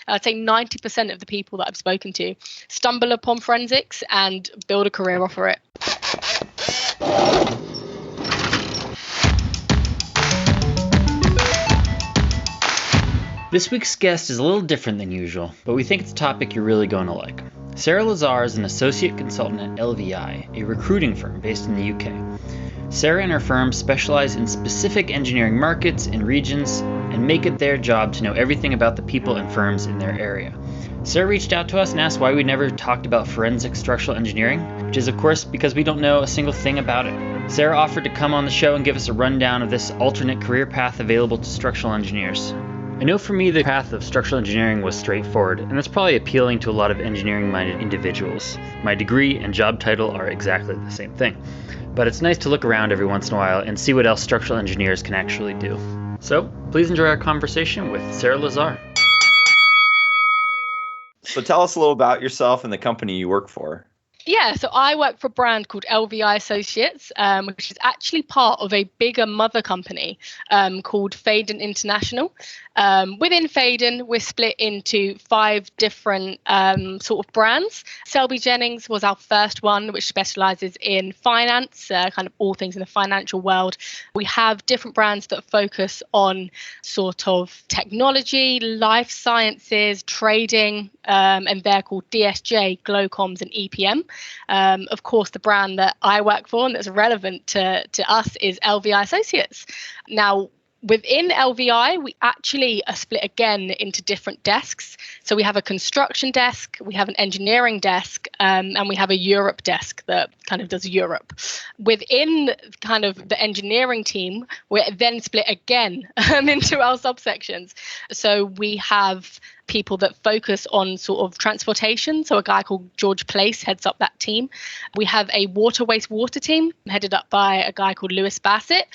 I'd say 90% of the people that I've spoken to stumble upon forensics and build a career off of it. This week's guest is a little different than usual, but we think it's a topic you're really going to like. Sarah Lazar is an associate consultant at LVI, a recruiting firm based in the UK. Sarah and her firm specialize in specific engineering markets and regions and make it their job to know everything about the people and firms in their area. Sarah reached out to us and asked why we never talked about forensic structural engineering, which is of course because we don't know a single thing about it. Sarah offered to come on the show and give us a rundown of this alternate career path available to structural engineers. I know for me the path of structural engineering was straightforward, and that's probably appealing to a lot of engineering-minded individuals. My degree and job title are exactly the same thing. But it's nice to look around every once in a while and see what else structural engineers can actually do. So, please enjoy our conversation with Sarah Lazar. So tell us a little about yourself and the company you work for. Yeah, so I work for a brand called LVI Associates, which is actually part of a bigger mother company called Faden International. Within Faden, we're split into 5 different sort of brands. Selby Jennings was our first one, which specializes in finance, kind of all things in the financial world. We have different brands that focus on sort of technology, life sciences, trading, and they're called DSJ, Glowcoms, and EPM. Of course, the brand that I work for and that's relevant to us is LVI Associates. Now, within LVI, we actually are split again into different desks. So we have a construction desk, we have an engineering desk, and we have a Europe desk that kind of does Europe. Within kind of the engineering team, we're then split again into our subsections. So we have people that focus on sort of transportation. So a guy called George Place heads up that team. We have a wastewater team headed up by a guy called Lewis Bassett.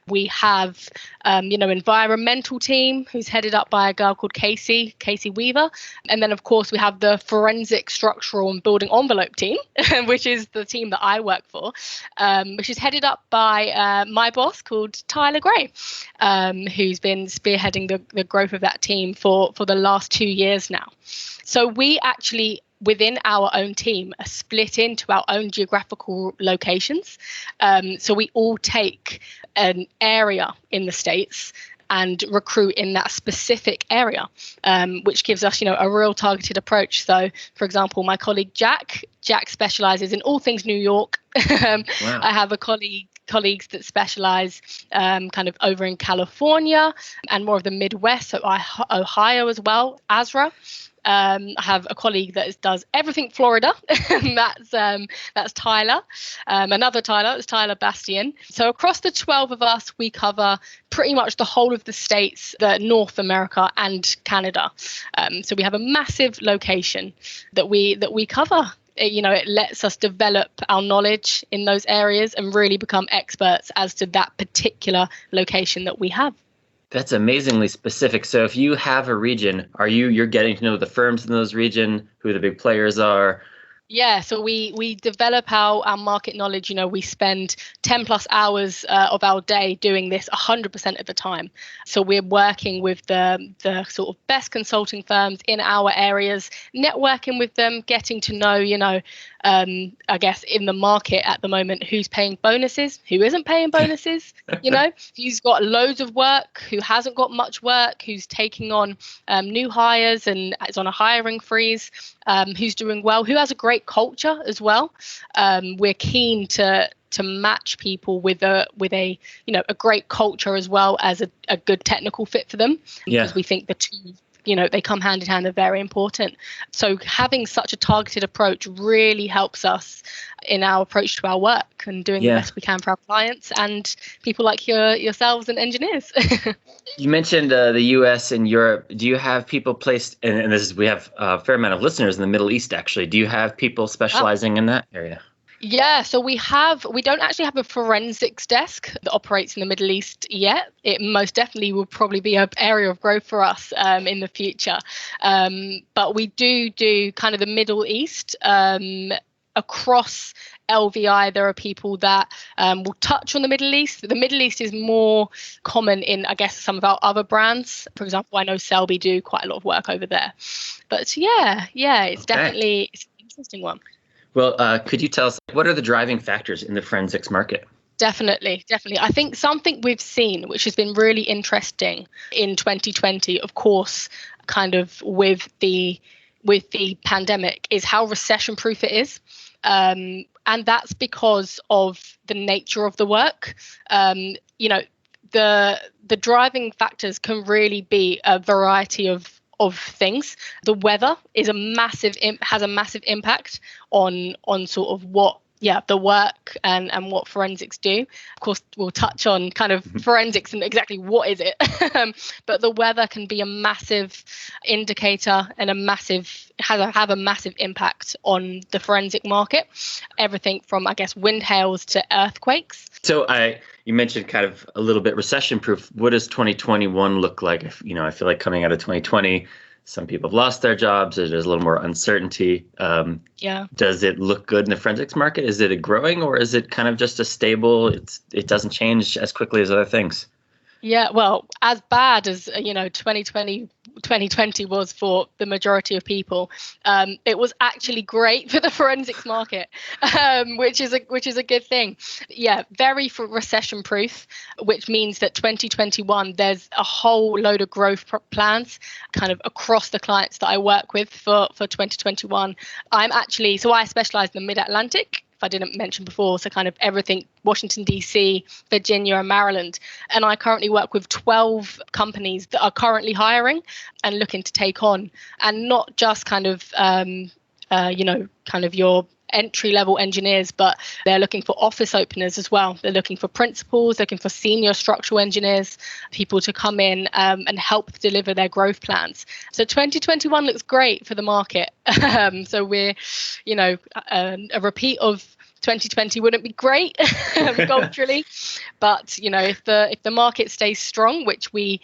We have, environmental team who's headed up by a girl called Casey Weaver. And then, of course, we have the forensic structural and building envelope team, which is the team that I work for, which is headed up by my boss called Tyler Gray, who's been spearheading the growth of that team for the last 2 years now. So we actually, within our own team, are split into our own geographical locations. So we all take an area in the States and recruit in that specific area, which gives us, a real targeted approach. So, for example, my colleague Jack specializes in all things New York. Wow. I have colleagues that specialize kind of over in California and more of the Midwest, so Ohio as well, Azra. I have a colleague that does everything Florida, and that's Tyler. Another Tyler is Tyler Bastian. So across the 12 of us, we cover pretty much the whole of the states, the North America and Canada. So we have a massive location that we cover. It lets us develop our knowledge in those areas and really become experts as to that particular location that we have. That's amazingly specific. So if you have a region, you're getting to know the firms in those region, who the big players are? Yeah, so we develop our market knowledge. We spend 10 plus hours of our day doing this 100% of the time. So we're working with the sort of best consulting firms in our areas, networking with them, getting to know, I guess in the market at the moment, who's paying bonuses, who isn't paying bonuses, who's got loads of work, who hasn't got much work, who's taking on new hires and is on a hiring freeze, who's doing well, who has a great culture as well. We're keen to match people with a great culture as well as a good technical fit for them, because we think the two, they come hand in hand. They're very important. So having such a targeted approach really helps us in our approach to our work and doing the best we can for our clients and people like yourselves and engineers. You mentioned the US and Europe. Do you have people placed, and we have a fair amount of listeners in the Middle East, actually. Do you have people specializing in that area? Yeah, so we don't actually have a forensics desk that operates in the Middle East yet. It most definitely will probably be an area of growth for us in the future. But we do kind of the Middle East across LVI, there are people that will touch on the Middle East. The Middle East is more common in, I guess, some of our other brands. For example, I know Selby do quite a lot of work over there. But yeah, it's definitely it's an interesting one. Well, could you tell us what are the driving factors in the forensics market? Definitely. I think something we've seen, which has been really interesting in 2020, of course, kind of with the pandemic, is how recession-proof it is. And that's because of the nature of the work. The driving factors can really be a variety of things. The weather is has a massive impact on sort of what the work and what forensics do. Of course, we'll touch on kind of forensics and exactly what is it. But the weather can be a massive indicator and have a massive impact on the forensic market. Everything from, I guess, wind hails to earthquakes. So you mentioned kind of a little bit recession proof. What does 2021 look like? I feel like coming out of 2020, some people have lost their jobs. There's a little more uncertainty. Does it look good in the forensics market? Is it growing, or is it kind of just a stable? It doesn't change as quickly as other things. Yeah, well, as bad as 2020 was for the majority of people, it was actually great for the forensics market, which is a good thing. Yeah, very recession proof, which means that 2021 there's a whole load of growth plans kind of across the clients that I work with for 2021. I specialize in the Mid-Atlantic. I didn't mention before, so kind of everything Washington, D.C., Virginia, and Maryland. And I currently work with 12 companies that are currently hiring and looking to take on, and not just kind of, kind of your entry-level engineers, but they're looking for office openers as well. They're looking for principals, looking for senior structural engineers, people to come in and help deliver their growth plans. So 2021 looks great for the market. So we're, a repeat of 2020 wouldn't be great culturally, but if the market stays strong, which we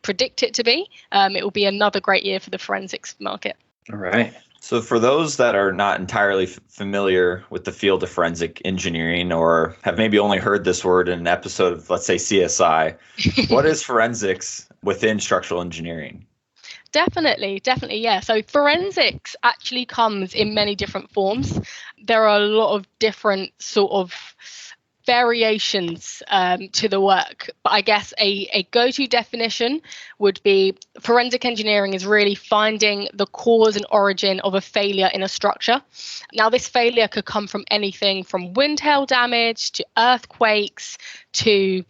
predict it to be, it will be another great year for the forensics market. All right. So for those that are not entirely familiar with the field of forensic engineering, or have maybe only heard this word in an episode of, let's say, CSI, what is forensics within structural engineering? Definitely, yeah. So forensics actually comes in many different forms. There are a lot of different sort of variations to the work. But I guess a go-to definition would be forensic engineering is really finding the cause and origin of a failure in a structure. Now, this failure could come from anything from wind hail damage to earthquakes to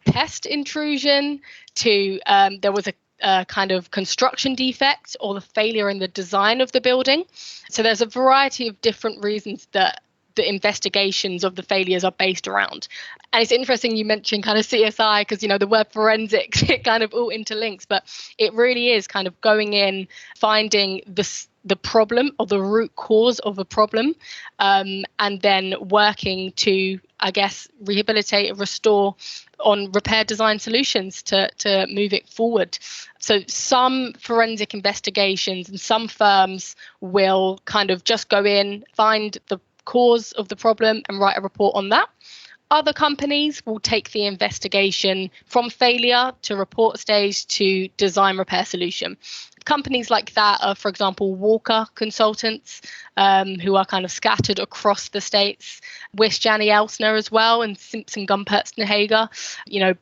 pest intrusion to there was a kind of construction defect or the failure in the design of the building. So there's a variety of different reasons that the investigations of the failures are based around. And it's interesting you mentioned kind of CSI because, the word forensics, it kind of all interlinks, but it really is kind of going in, finding the problem or the root cause of a problem, and then working to, I guess, rehabilitate and restore on repair design solutions to move it forward. So some forensic investigations and some firms will kind of just go in, find the cause of the problem and write a report on that. Other companies will take the investigation from failure to report stage to design repair solution. Companies like that are, for example, Walker Consultants, who are kind of scattered across the states. Wisjani Elsner as well, and Simpson Gumpertz Hager,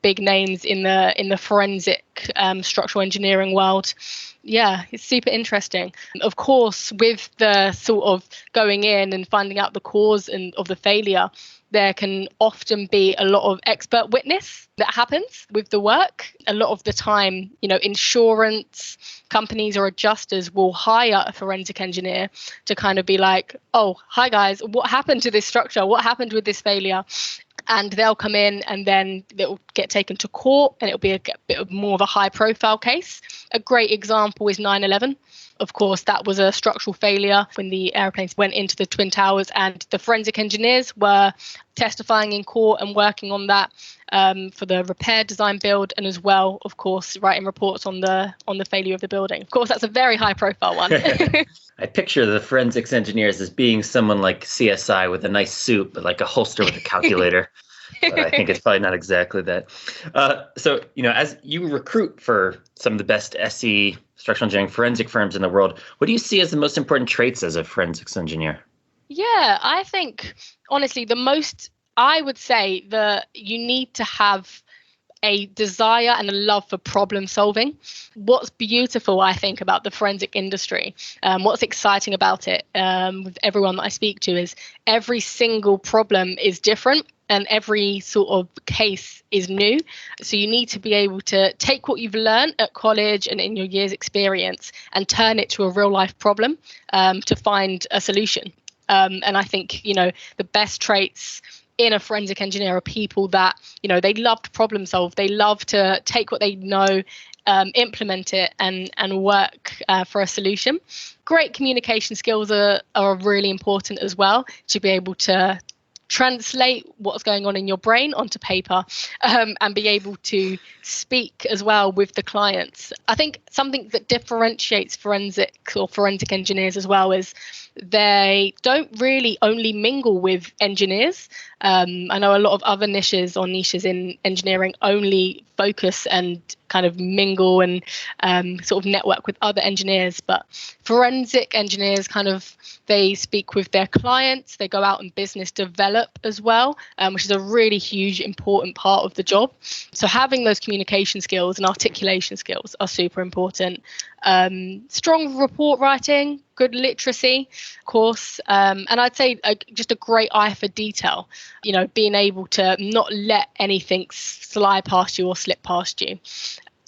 big names in the forensic structural engineering world. Yeah, it's super interesting. Of course, with the sort of going in and finding out the cause of the failure, there can often be a lot of expert witness that happens with the work. A lot of the time, insurance companies or adjusters will hire a forensic engineer to kind of be like, oh, hi guys, what happened to this structure? What happened with this failure? And they'll come in and then it'll get taken to court and it'll be a bit of more of a high profile case. A great example is 9/11. Of course, that was a structural failure when the airplanes went into the Twin Towers, and the forensic engineers were testifying in court and working on that for the repair, design, build, and as well, of course, writing reports on the failure of the building. Of course, that's a very high-profile one. I picture the forensics engineers as being someone like CSI with a nice suit, but like a holster with a calculator. But I think it's probably not exactly that. So, as you recruit for some of the best SE, structural engineering forensic firms in the world, what do you see as the most important traits as a forensics engineer? Yeah, I think, honestly, I would say that you need to have a desire and a love for problem solving. What's beautiful, I think, about the forensic industry, what's exciting about it with everyone that I speak to, is every single problem is different and every sort of case is new. So you need to be able to take what you've learned at college and in your year's experience and turn it to a real life problem to find a solution. And I think, the best traits in a forensic engineer are people that, they love to problem solve. They love to take what they know, implement it and work for a solution. Great communication skills are really important as well, to be able to translate what's going on in your brain onto paper and be able to speak as well with the clients. I think something that differentiates forensic engineers as well is they don't really only mingle with engineers. I know a lot of other niches in engineering only focus and kind of mingle and sort of network with other engineers, but forensic engineers they speak with their clients, they go out and business develop as well, which is a really huge important part of the job. So having those communication skills and articulation skills are super important. Strong report writing, good literacy, of course, and I'd say just a great eye for detail, being able to not let anything slide past you or slip past you.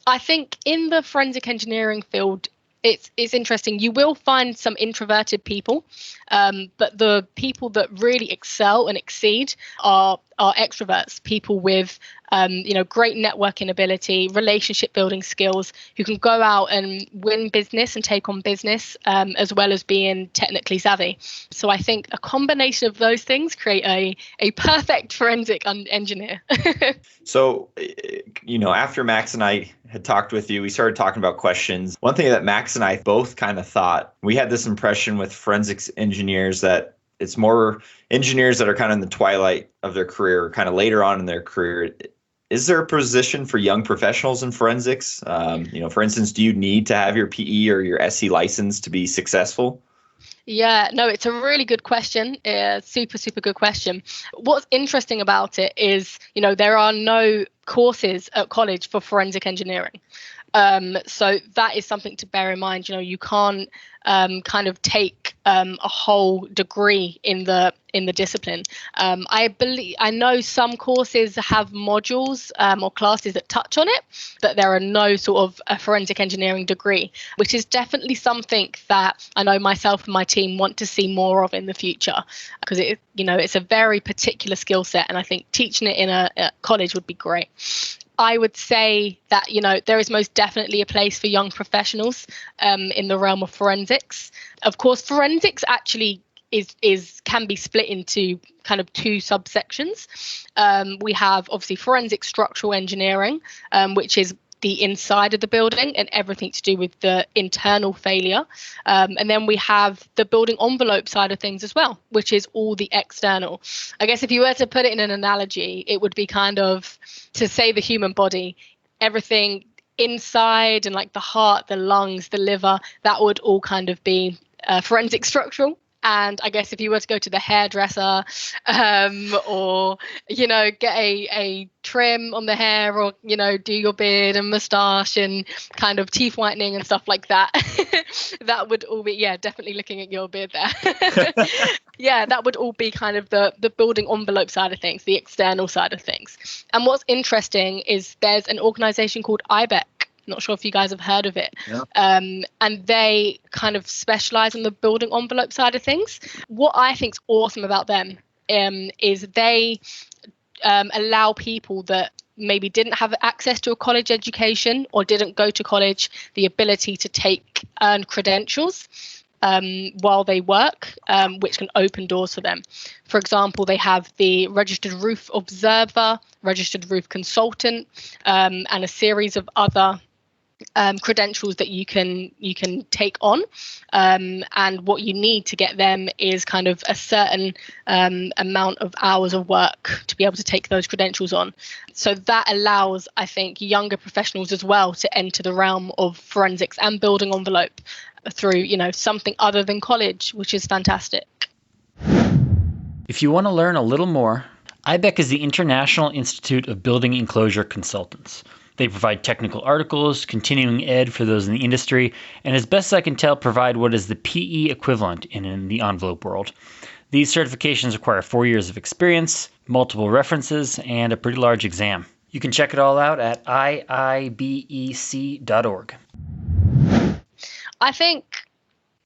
I think in the forensic engineering field, it's interesting. You will find some introverted people, but the people that really excel and exceed are extroverts, people with great networking ability, relationship building skills, who can go out and win business and take on business, as well as being technically savvy. So I think a combination of those things create a perfect forensic engineer. So, after Max and I had talked with you, we started talking about questions. One thing that Max and I both kind of thought, we had this impression with forensics engineers that it's more engineers that are kind of in the twilight of their career, kind of later on in their career. Is there a position for young professionals in forensics? For instance, do you need to have your PE or your SE license to be successful? Yeah, no, it's a really good question. Super, super good question. What's interesting about it is, there are no courses at college for forensic engineering. So that is something to bear in mind. You can't kind of take a whole degree in the discipline. I know some courses have modules or classes that touch on it, but there are no sort of a forensic engineering degree, which is definitely something that I know myself and my team want to see more of in the future, because it's a very particular skill set, and I think teaching it in a college would be great. I would say that, there is most definitely a place for young professionals in the realm of forensics. Of course, forensics actually can be split into kind of two subsections. We have obviously forensic structural engineering, which is the inside of the building and everything to do with the internal failure. And then we have the building envelope side of things as well, which is all the external. I guess if you were to put it in an analogy, it would be kind of, to say the human body, everything inside and like the heart, the lungs, the liver, that would all kind of be forensic structural. And I guess if you were to go to the hairdresser or, get a trim on the hair or, do your beard and moustache and kind of teeth whitening and stuff like that, that would all be, definitely looking at your beard there. Yeah, that would all be kind of the building envelope side of things, the external side of things. And what's interesting is there's an organization called IBEC. Not sure if you guys have heard of it. Yeah. And they kind of specialize on the building envelope side of things. What I think's awesome about them is they allow people that maybe didn't have access to a college education or didn't go to college the ability to earn credentials while they work, which can open doors for them. For example, they have the registered roof observer, registered roof consultant, and a series of other credentials that you can take on, and what you need to get them is kind of a certain amount of hours of work to be able to take those credentials on. So that allows, I think, younger professionals as well to enter the realm of forensics and building envelope through, something other than college, which is fantastic. If you want to learn a little more, IBEC is the International Institute of Building Enclosure Consultants. They provide technical articles, continuing ed for those in the industry, and as best I can tell, provide what is the PE equivalent in the envelope world. These certifications require 4 years of experience, multiple references, and a pretty large exam. You can check it all out at iibec.org. I think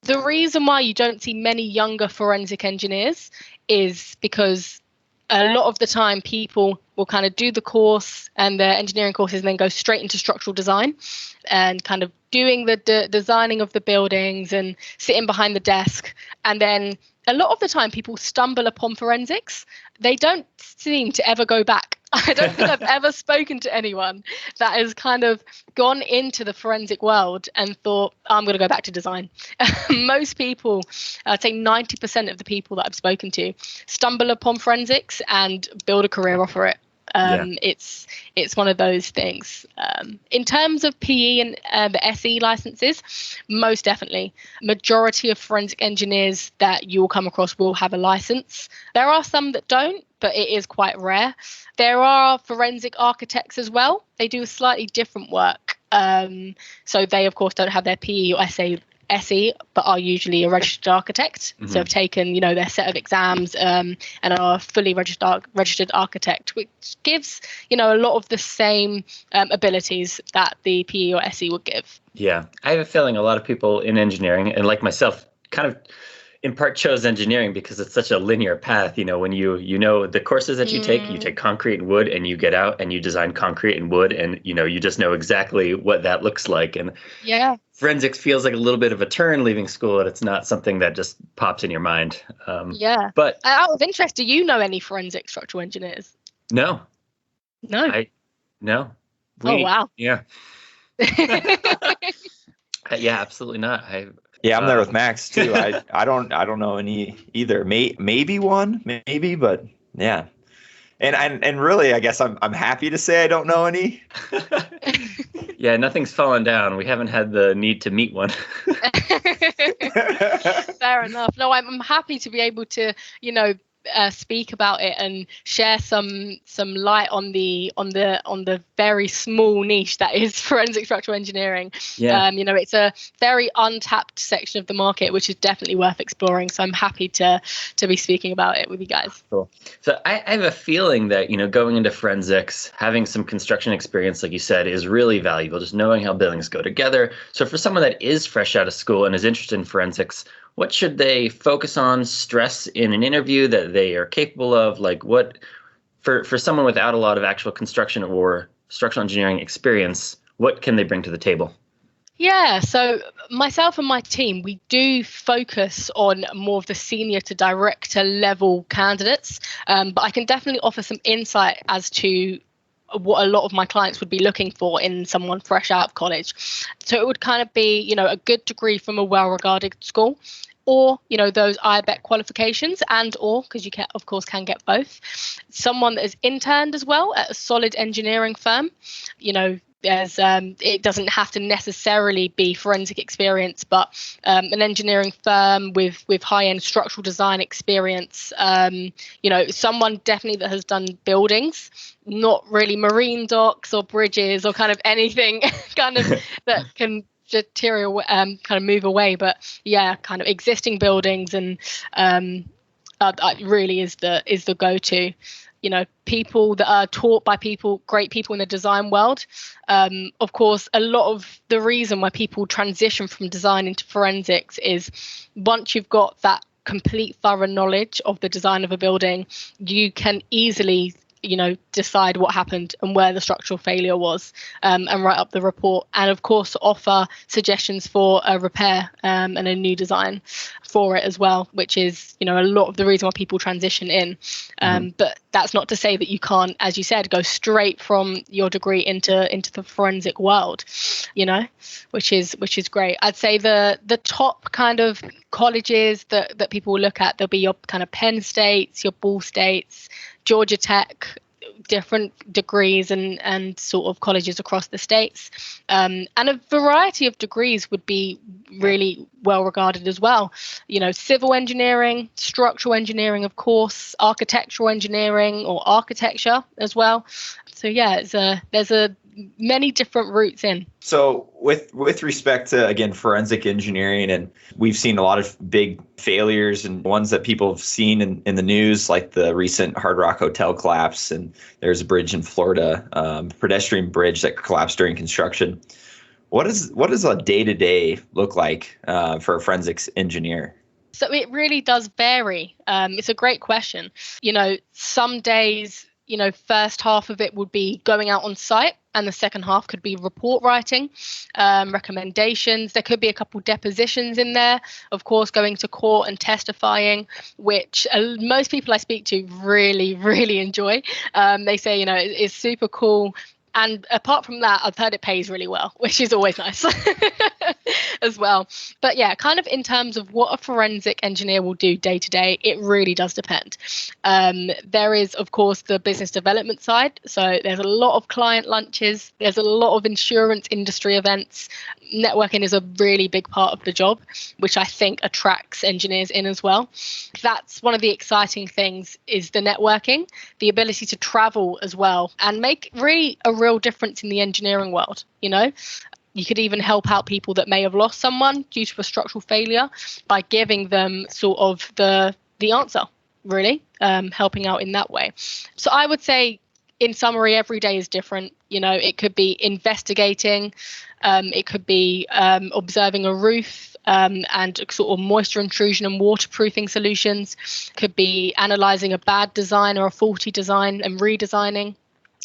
the reason why you don't see many younger forensic engineers is because a lot of the time people will kind of do the course and the engineering courses and then go straight into structural design and kind of doing the designing of the buildings and sitting behind the desk. And then a lot of the time people stumble upon forensics. They don't seem to ever go back. I don't think I've ever spoken to anyone that has kind of gone into the forensic world and thought, I'm going to go back to design. Most people, I'd say 90% of the people that I've spoken to, stumble upon forensics and build a career off of it. It's one of those things. In terms of PE and the SE licenses, most definitely. Majority of forensic engineers that you will come across will have a license. There are some that don't, but it is quite rare. There are forensic architects as well. They do slightly different work. So they, of course, don't have their PE or SE, but are usually a registered architect. Mm-hmm. So have taken, their set of exams and are a fully registered architect, which gives, a lot of the same abilities that the PE or SE would give. Yeah, I have a feeling a lot of people in engineering, and like myself, kind of in part chose engineering because it's such a linear path. When you know the courses that you take concrete and wood, and you get out and you design concrete and wood, and you just know exactly what that looks like. And yeah, forensics feels like a little bit of a turn leaving school, and it's not something that just pops in your mind. But out of interest, do you know any forensic structural engineers? No. No. Oh wow. Yeah. Yeah, absolutely not. Yeah, I'm there with Max too. I don't know any either. Maybe one, but yeah. And really, I guess I'm happy to say I don't know any. Yeah, nothing's fallen down. We haven't had the need to meet one. Fair enough. No, I'm happy to be able to, speak about it and share some light on the very small niche that is forensic structural engineering. Yeah. It's a very untapped section of the market, which is definitely worth exploring. So I'm happy to be speaking about it with you guys. Cool. So I have a feeling that, going into forensics, having some construction experience, like you said, is really valuable. Just knowing how buildings go together. So for someone that is fresh out of school and is interested in forensics, what should they focus on, stress in an interview that they are capable of? Like what, for someone without a lot of actual construction or structural engineering experience, what can they bring to the table? Yeah, so myself and my team, we do focus on more of the senior to director level candidates, but I can definitely offer some insight as to what a lot of my clients would be looking for in someone fresh out of college. So it would kind of be, a good degree from a well-regarded school, or, those IBEC qualifications, and or, because you can, of course, can get both. Someone that has interned as well at a solid engineering firm. There's it doesn't have to necessarily be forensic experience, but an engineering firm with high-end structural design experience. Someone definitely that has done buildings, not really marine docks or bridges or kind of anything kind of that can kind of move away, but yeah, kind of existing buildings, and really is the go-to. People that are taught by great people in the design world. Of course, a lot of the reason why people transition from design into forensics is once you've got that complete thorough knowledge of the design of a building, you can easily decide what happened and where the structural failure was, and write up the report, and of course offer suggestions for a repair and a new design for it as well, which is a lot of the reason why people transition in. But that's not to say that you can't, as you said, go straight from your degree into the forensic world, which is great. I'd say the top kind of colleges that people will look at, there'll be your kind of Penn States, your Ball States, Georgia Tech, different degrees and sort of colleges across the states, and a variety of degrees would be really well regarded as well. Civil engineering, structural engineering, of course, architectural engineering or architecture as well. So yeah, there's many different routes in. So with respect to, again, forensic engineering, and we've seen a lot of big failures and ones that people have seen in the news, like the recent Hard Rock Hotel collapse, and there's a bridge in Florida, pedestrian bridge that collapsed during construction. What does a day-to-day look like for a forensics engineer? So it really does vary. It's a great question. Some days, first half of it would be going out on site, and the second half could be report writing, recommendations. There could be a couple depositions in there, of course, going to court and testifying, which most people I speak to really, really enjoy. They say, it's super cool. And apart from that, I've heard it pays really well, which is always nice as well. But yeah, kind of in terms of what a forensic engineer will do day to day, it really does depend. There is, of course, the business development side. So there's a lot of client lunches. There's a lot of insurance industry events. Networking is a really big part of the job, which I think attracts engineers in as well. That's one of the exciting things, is the networking, the ability to travel as well and make really a real difference in the engineering world. You could even help out people that may have lost someone due to a structural failure by giving them sort of the answer, really, helping out in that way. So I would say, in summary, every day is different. It could be investigating, it could be observing a roof and sort of moisture intrusion and waterproofing solutions, could be analysing a bad design or a faulty design and redesigning.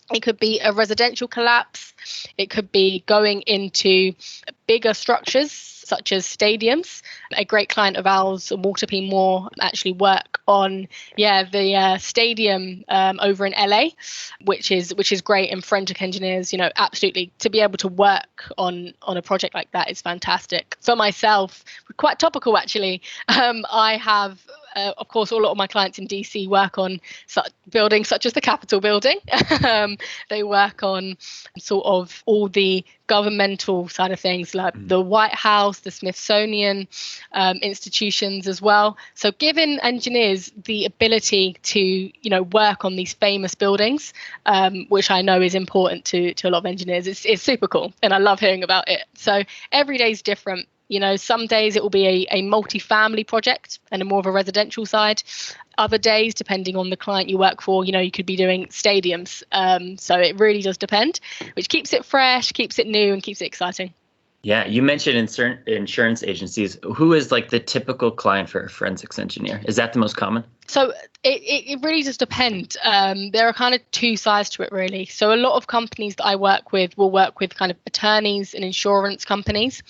It could be a residential collapse. It could be going into bigger structures such as stadiums. A great client of ours, Walter P. Moore, actually work on the stadium over in LA, which is great. And forensic engineers, absolutely, to be able to work on a project like that is fantastic. For myself, quite topical actually. I have. Of course, a lot of my clients in DC work on buildings such as the Capitol building. They work on sort of all the governmental side of things, like the White House, the Smithsonian institutions as well. So giving engineers the ability to, work on these famous buildings, which I know is important to a lot of engineers, it's super cool. And I love hearing about it. So every day is different. Some days it will be a multi-family project and a more of a residential side. Other days, depending on the client you work for, you could be doing stadiums. So it really does depend, which keeps it fresh, keeps it new, and keeps it exciting. Yeah, you mentioned insurance agencies. Who is like the typical client for a forensics engineer? Is that the most common? So it really does depend. There are kind of two sides to it, really. So a lot of companies that I work with will work with kind of attorneys and insurance companies.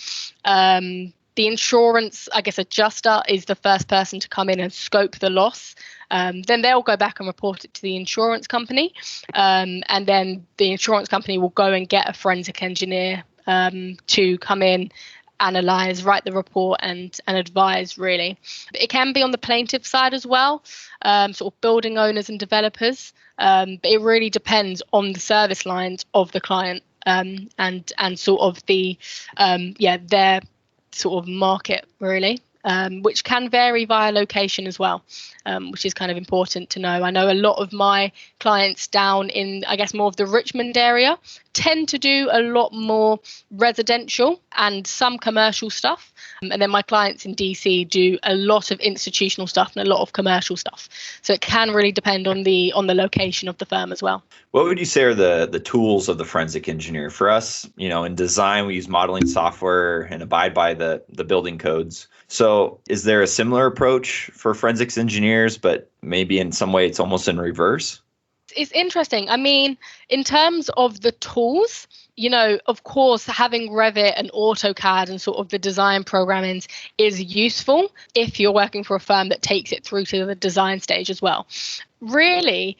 The insurance, I guess, adjuster is the first person to come in and scope the loss. Then they'll go back and report it to the insurance company. And then the insurance company will go and get a forensic engineer to come in, analyze, write the report and advise, really. But it can be on the plaintiff side as well, sort of building owners and developers. But it really depends on the service lines of the client and sort of their sort of market, really. Which can vary via location as well, which is kind of important to know. I know a lot of my clients down in, I guess, more of the Richmond area tend to do a lot more residential and some commercial stuff. And then my clients in DC do a lot of institutional stuff and a lot of commercial stuff. So it can really depend on the location of the firm as well. What would you say are the tools of the forensic engineer? For us, in design, we use modeling software and abide by the building codes. So is there a similar approach for forensics engineers, but maybe in some way it's almost in reverse? It's interesting. I mean, in terms of the tools, of course, having Revit and AutoCAD and sort of the design programming is useful if you're working for a firm that takes it through to the design stage as well. Really,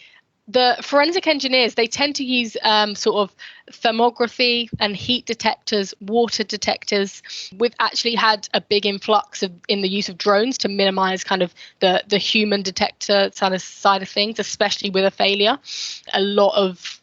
the forensic engineers, they tend to use sort of thermography and heat detectors, water detectors. We've actually had a big influx in the use of drones to minimize kind of the human detector side of things, especially with a failure. A lot of,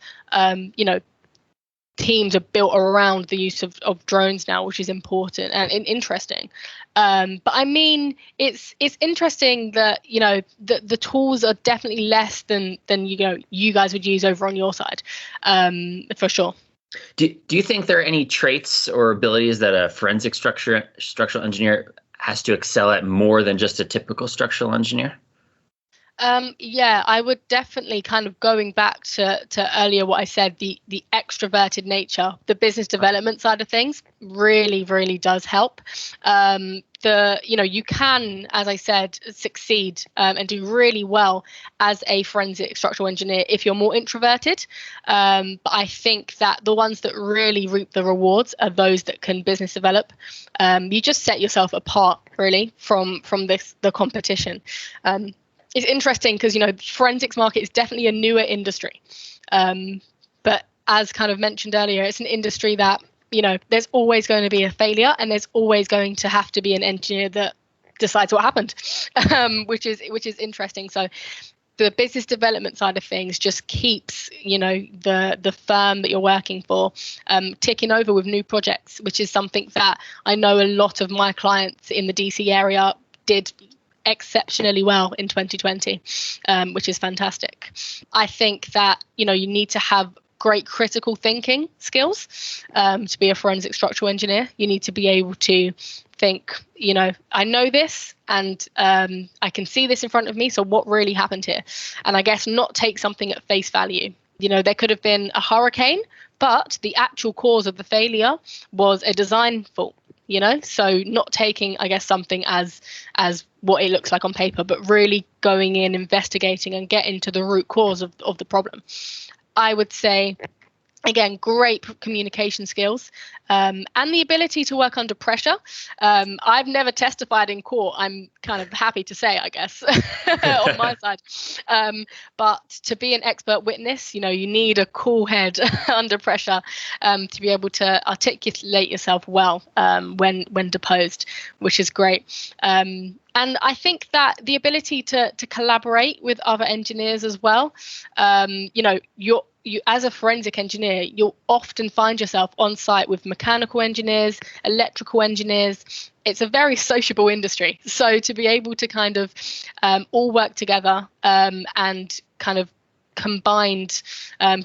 teams are built around the use of drones now, which is important and interesting. But I mean, it's interesting that the tools are definitely less than you guys would use over on your side, for sure. Do you think there are any traits or abilities that a forensic structural engineer has to excel at more than just a typical structural engineer? Yeah, I would definitely kind of going back to earlier what I said, the extroverted nature, the business development side of things really, really does help. You can, as I said, succeed and do really well as a forensic structural engineer if you're more introverted. But I think that the ones that really reap the rewards are those that can business develop. You just set yourself apart really from the competition. It's interesting because, the forensics market is definitely a newer industry. But as kind of mentioned earlier, it's an industry that, there's always going to be a failure and there's always going to have to be an engineer that decides what happened, which is interesting. So the business development side of things just keeps, the firm that you're working for ticking over with new projects, which is something that I know a lot of my clients in the DC area did exceptionally well in 2020, which is fantastic. I think that you need to have great critical thinking skills to be a forensic structural engineer. You need to be able to think, I know this and I can see this in front of me, so what really happened here? And I guess not take something at face value. There could have been a hurricane, but the actual cause of the failure was a design fault. So not taking, I guess, something as what it looks like on paper, but really going in, investigating and getting to the root cause of the problem. I would say, again, great communication skills and the ability to work under pressure. I've never testified in court, I'm kind of happy to say, I guess, on my side. But to be an expert witness, you need a cool head under pressure to be able to articulate yourself well when deposed, which is great. And I think that the ability to collaborate with other engineers as well, you as a forensic engineer, you'll often find yourself on site with mechanical engineers, electrical engineers. It's a very sociable industry. So to be able to kind of all work together and kind of combined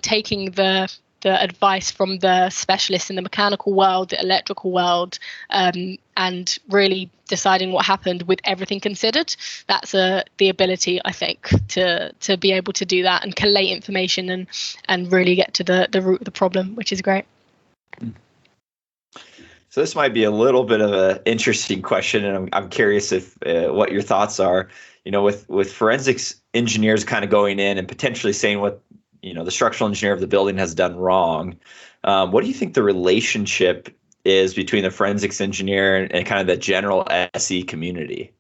taking the advice from the specialists in the mechanical world, the electrical world, and really deciding what happened with everything considered. That's the ability, I think, to be able to do that and collate information and really get to the root of the problem, which is great. So this might be a little bit of an interesting question, and I'm curious if what your thoughts are. With forensics engineers kind of going in and potentially saying what the structural engineer of the building has done wrong. What do you think the relationship is between the forensics engineer and kind of the general SE community?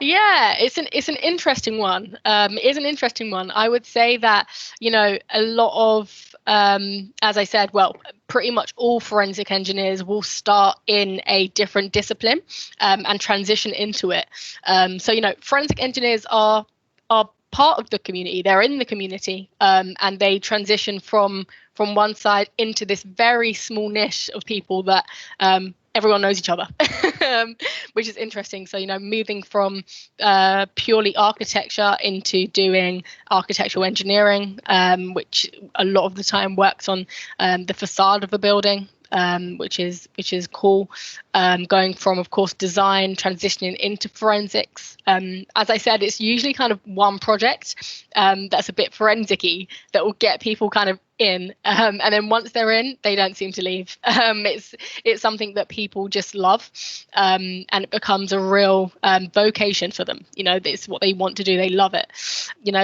Yeah, it's an interesting one. It is an interesting one. I would say that, a lot of, as I said, pretty much all forensic engineers will start in a different discipline and transition into it. So, forensic engineers are part of the community. They're in the community and they transition from one side into this very small niche of people that everyone knows each other, which is interesting. So, moving from purely architecture into doing architectural engineering, which a lot of the time works on the facade of a building. Which is cool. Going from, of course, design, transitioning into forensics. As I said, it's usually kind of one project that's a bit forensic-y that will get people kind of in, and then once they're in, they don't seem to leave. It's something that people just love, and it becomes a real vocation for them. It's what they want to do. They love it.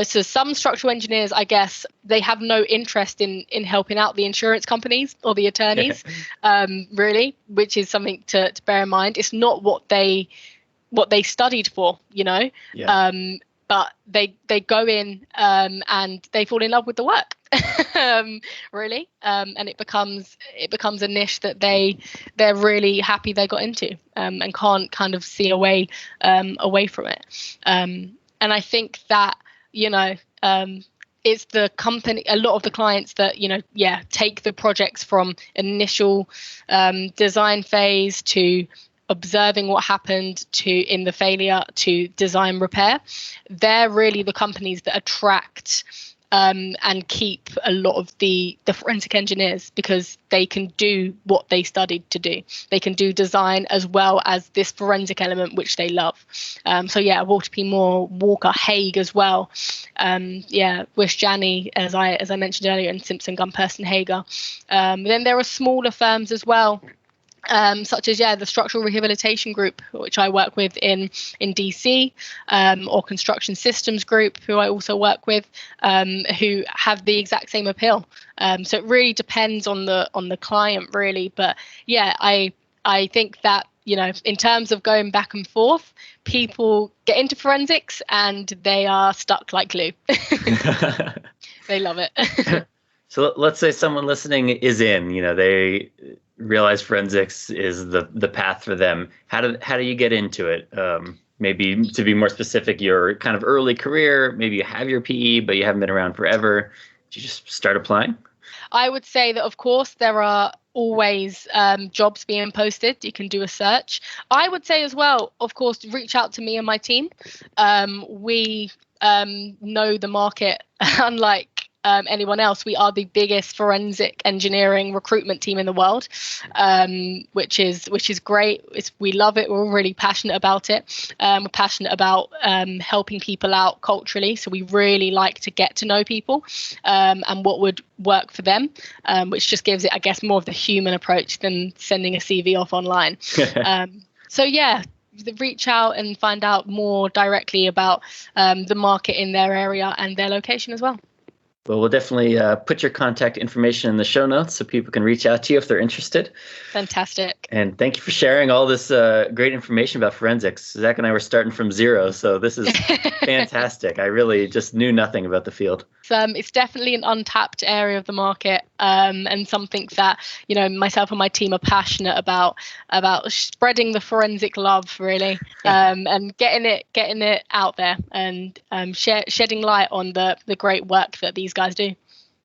So some structural engineers, I guess, they have no interest in helping out the insurance companies or the attorneys, really, which is something to bear in mind. It's not what they studied for, but they go in and they fall in love with the work, really, and it becomes a niche that they're really happy they got into, and can't kind of see away from it. And I think that it's the company, a lot of the clients that take the projects from initial design phase to observing what happened to in the failure to design repair. They're really the companies that attract and keep a lot of the forensic engineers, because they can do what they studied to do. They can do design as well as this forensic element, which they love. Walter P. Moore, Walker, Hague as well. Wish Janney, as I mentioned earlier, and Simpson, Gunperson, Hager. Then there are smaller firms as well, such as the Structural Rehabilitation Group, which I work with in DC, or Construction Systems Group, who I also work with, who have the exact same appeal. So it really depends on the client, really. But I think that in terms of going back and forth, people get into forensics and they are stuck like glue. They love it. So let's say someone listening is in, they realize forensics is the path for them. How do you get into it? Maybe to be more specific, your kind of early career, maybe you have your PE, but you haven't been around forever. Did you just start applying? I would say that, of course, there are always jobs being posted. You can do a search. I would say as well, of course, reach out to me and my team. We know the market unlike anyone else. We are the biggest forensic engineering recruitment team in the world, which is great. We love it. We're all really passionate about it. We're passionate about helping people out culturally. So we really like to get to know people and what would work for them, which just gives it, I guess, more of the human approach than sending a CV off online. Reach out and find out more directly about the market in their area and their location as well. Well, we'll definitely put your contact information in the show notes so people can reach out to you if they're interested. Fantastic. And thank you for sharing all this great information about forensics. Zach and I were starting from zero, so this is fantastic. I really just knew nothing about the field. It's definitely an untapped area of the market, and something that myself and my team are passionate about spreading the forensic love, really, and getting it out there, and shedding light on the great work that these guys do.